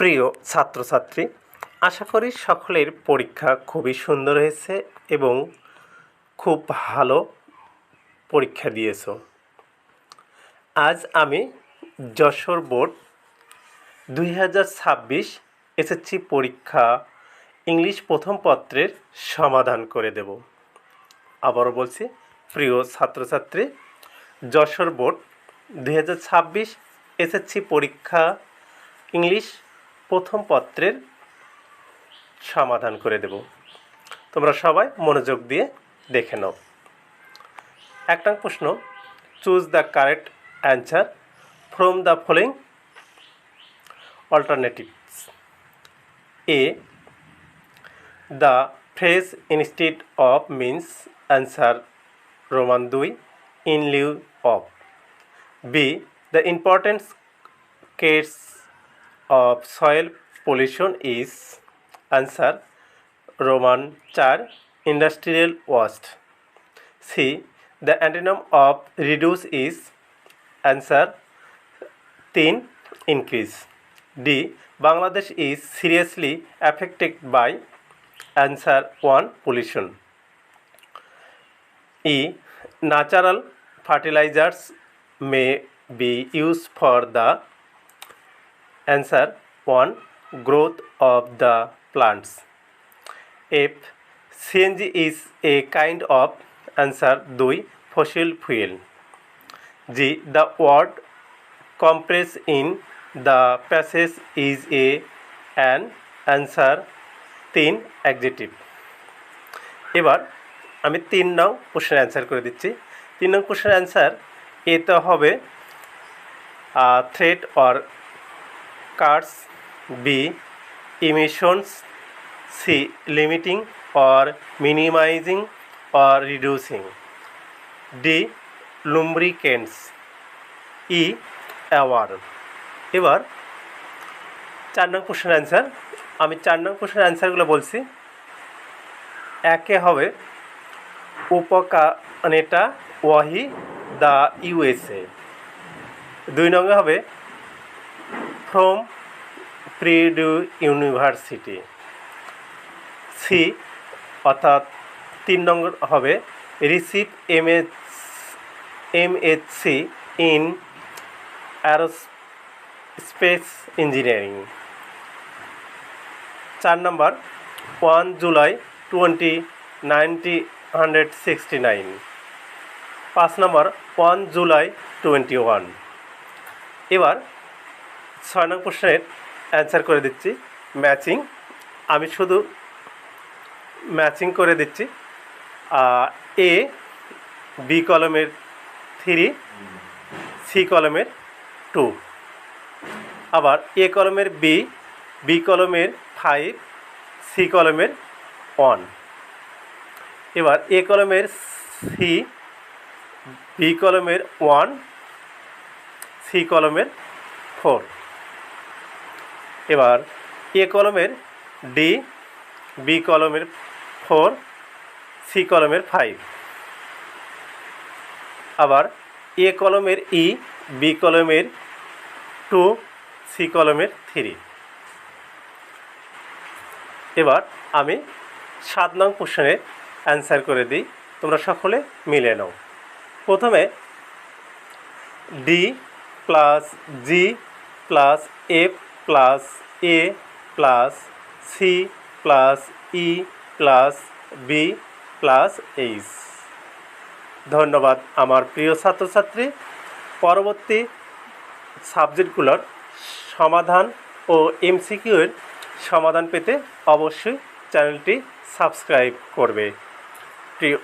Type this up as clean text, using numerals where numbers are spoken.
প্রিয় ছাত্রছাত্রী, আশা করি সকলের পরীক্ষা খুবই সুন্দর হয়েছে এবং খুব ভালো পরীক্ষা দিয়েছো। আজ আমি যশোর বোর্ড 2026 এসএসসি পরীক্ষা ইংলিশ প্রথম পত্রের সমাধান করে দেব। আবারও বলছি, প্রিয় ছাত্রছাত্রী, যশোর বোর্ড 2026 এসএসসি পরীক্ষা ইংলিশ প্রথম পত্রের সমাধান করে দেব। তোমরা সবাই মনোযোগ দিয়ে দেখে নাও। 1 নং প্রশ্ন, choose the correct answer from the following alternatives. A, the phrase instead of means answer Roman 2 in lieu of. B, the importance case of soil pollution is answer Roman 4 industrial waste. C, the antonym of reduce is answer 3 increase. D, Bangladesh is seriously affected by answer 1 pollution. E, natural fertilizers may be used for the answer 1 growth of the plants. F, CNG is a kind of answer 2 fossil fuel. G, the word compressed in the passage is an answer 3 adjective. এবার আমি 3 নং question answer করে দিচ্ছি। 3 নং question answer এতে হবে threat or cars. B, emissions. C, limiting or minimizing or reducing. D, lubricants. E, award. এবার 4 নং কোশ্চেন অ্যান্সার, আমি 4 নং কোশ্চেন অ্যান্সারগুলো বলছি। একে হবে উপকানেটা ওয়াহি দ্য ইউএসএ। 2 নম্বর হবে ফ্রম প্রিডিউ ইউনিভার্সিটি। সি অর্থাৎ 3 নম্বর হবে receive MSc in aerospace engineering. 4 নম্বর 1 জুলাই 1969। 5 নম্বর 1 জুলাই 21। এবার 6 নং প্রশ্নের অ্যান্সার করে দিচ্ছি ম্যাচিং। আমি শুধু ম্যাচিং করে দিচ্ছি। এ বি কলমের 3, সি কলমের 2, আবার এ কলমের বি কলমের 5, সি কলমের 1। এবার এ কলমের সি, বি কলমের 1, সি কলমের 4। এবার এ কলমের ডি, বি কলমের 4, সি কলমের 5। আবার এ কলমের ই, বি কলমের 2, সি কলমের 3। এবার আমি 7 নং কোশ্চেনের অ্যান্সার করে দিই, তোমরা সকলে মিলে নাও। প্রথমে D plus G plus F plus A plus C plus E plus B plus H. ধন্যবাদ আমার প্রিয় ছাত্রছাত্রী। পরবর্তী সাবজেক্টগুলোর সমাধান ও এমসিকিউ এর সমাধান পেতে অবশ্যই চ্যানেলটি সাবস্ক্রাইব করবে। প্রিয়